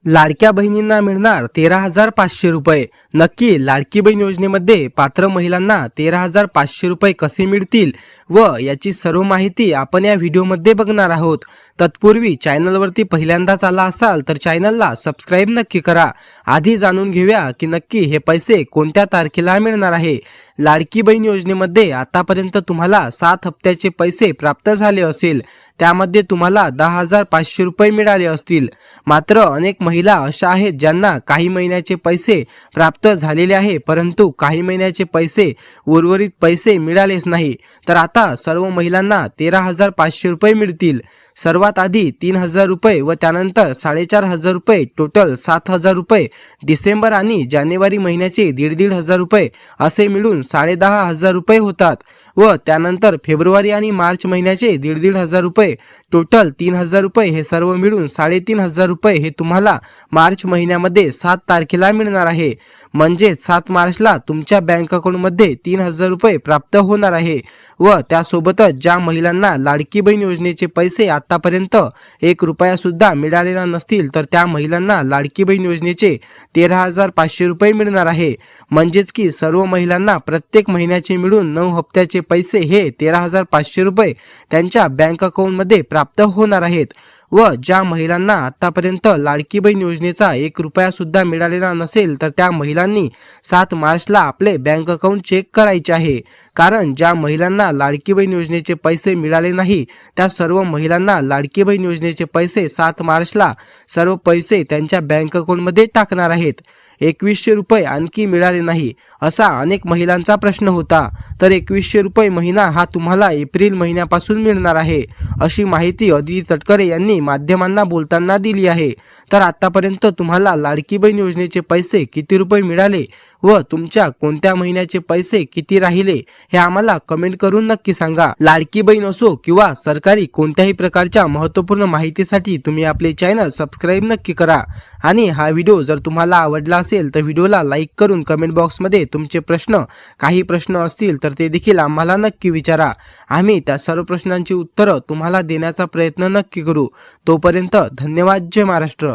लाडक्या बहिणींना मिळणार 13,500 रुपये। नक्की लाडकी बहीण योजनेमध्ये पात्र महिलांना 13,500 रुपये कसे मिळतील व याची सर्व माहिती आपण या व्हिडिओमध्ये बघणार आहोत। तत्पूर्वी चॅनलवरती पहिल्यांदाच आला असाल तर चॅनलला सबस्क्राइब नक्की करा। आधी जाणून घेऊया की नक्की हे पैसे कोणत्या तारखेला मिळणार आहे। लाडकी बहीण योजनेमध्ये आतापर्यंत तुम्हाला 7 हप्त्याचे पैसे प्राप्त झाले असेल, त्यामध्ये तुम्हाला 10,500 रुपये मिळाले असतील। मात्र अनेक महिला अशा आहेत ज्यांना काही महिन्याचे पैसे प्राप्त झालेले आहे, परंतु काही महिन्याचे पैसे उर्वरित पैसे मिळालेच नाही। तर आता सर्व महिलांना 13,500 रुपये मिळतील। सर्वात आधी 3,000 रुपये व त्यानंतर 4,500 रुपये, टोटल 7,000 रुपये डिसेंबर आणि जानेवारी महिन्याचे 1,500 रुपये असे मिळून 10,500 रुपये होतात व त्यानंतर फेब्रुवारी आणि मार्च महिन्याचे 1,500 रुपये, टोटल 3,000 रुपये हे सर्व मिळून 3,500 रुपये हे तुम्हाला मार्च महिन्यामध्ये 7 तारखेला मिळणार आहे। म्हणजे 7 मार्चला तुमच्या बँक अकाउंटमध्ये 3,000 रुपये प्राप्त होणार आहे व त्यासोबतच ज्या महिलांना लाडकी बहीण योजनेचे पैसे आतापर्यंत 1 रुपया सुद्धा मिळालेला नसतील तर त्या महिलांना लाडकी बहीण योजनेचे 13,500 रुपये मिळणार आहे। म्हणजेच की सर्व महिलांना प्रत्येक महिन्याचे मिळून 9 हप्त्याचे पैसे हे 13,500 रुपये त्यांच्या बँक अकाउंटमध्ये प्राप्त होणार आहेत व ज्या महिलांना आतापर्यंत लाडकी बहीण योजनेचा 1 रुपया सुद्धा मिळालेला नसेल तर त्या महिलांनी 7 मार्चला आपले बँक अकाउंट चेक करायचे आहे। कारण ज्या महिलांना लाडकी बहीण योजनेचे पैसे मिळाले नाही त्या सर्व महिलांना लाडकी बहीण योजनेचे पैसे 7 मार्चला सर्व पैसे त्यांच्या बँक अकाउंटमध्ये टाकणार आहेत। 2,100 रुपये आणखी मिळाले नाही असा अनेक महिलांचा प्रश्न होता, तर 2,100 रुपये महिना हा तुम्हाला एप्रिल महिन्यापासून मिळणार आहे अशी माहिती अदिती तटकरे यांनी माध्यमांना बोलताना दिली आहे। तर आतापर्यंत तुम्हाला लाडकी बहीण योजनेचे पैसे किती रुपये मिळाले व तुमच्या कोणत्या महिन्याचे पैसे किती राहिले हे आम्हाला कमेंट करून नक्की सांगा। लाडकी बहीण असो किंवा सरकारी कोणत्याही प्रकारच्या महत्त्वपूर्ण माहितीसाठी तुम्ही आपले चॅनल सबस्क्राइब नक्की करा आणि हा व्हिडिओ जर तुम्हाला आवडला असेल तर व्हिडिओला लाईक करून कमेंट बॉक्समध्ये तुमचे काही प्रश्न असतील तर ते देखील आम्हाला नक्की विचारा। आम्ही त्या सर्व प्रश्नांची उत्तरं तुम्हाला देण्याचा प्रयत्न नक्की करू। तोपर्यंत धन्यवाद। जय महाराष्ट्र।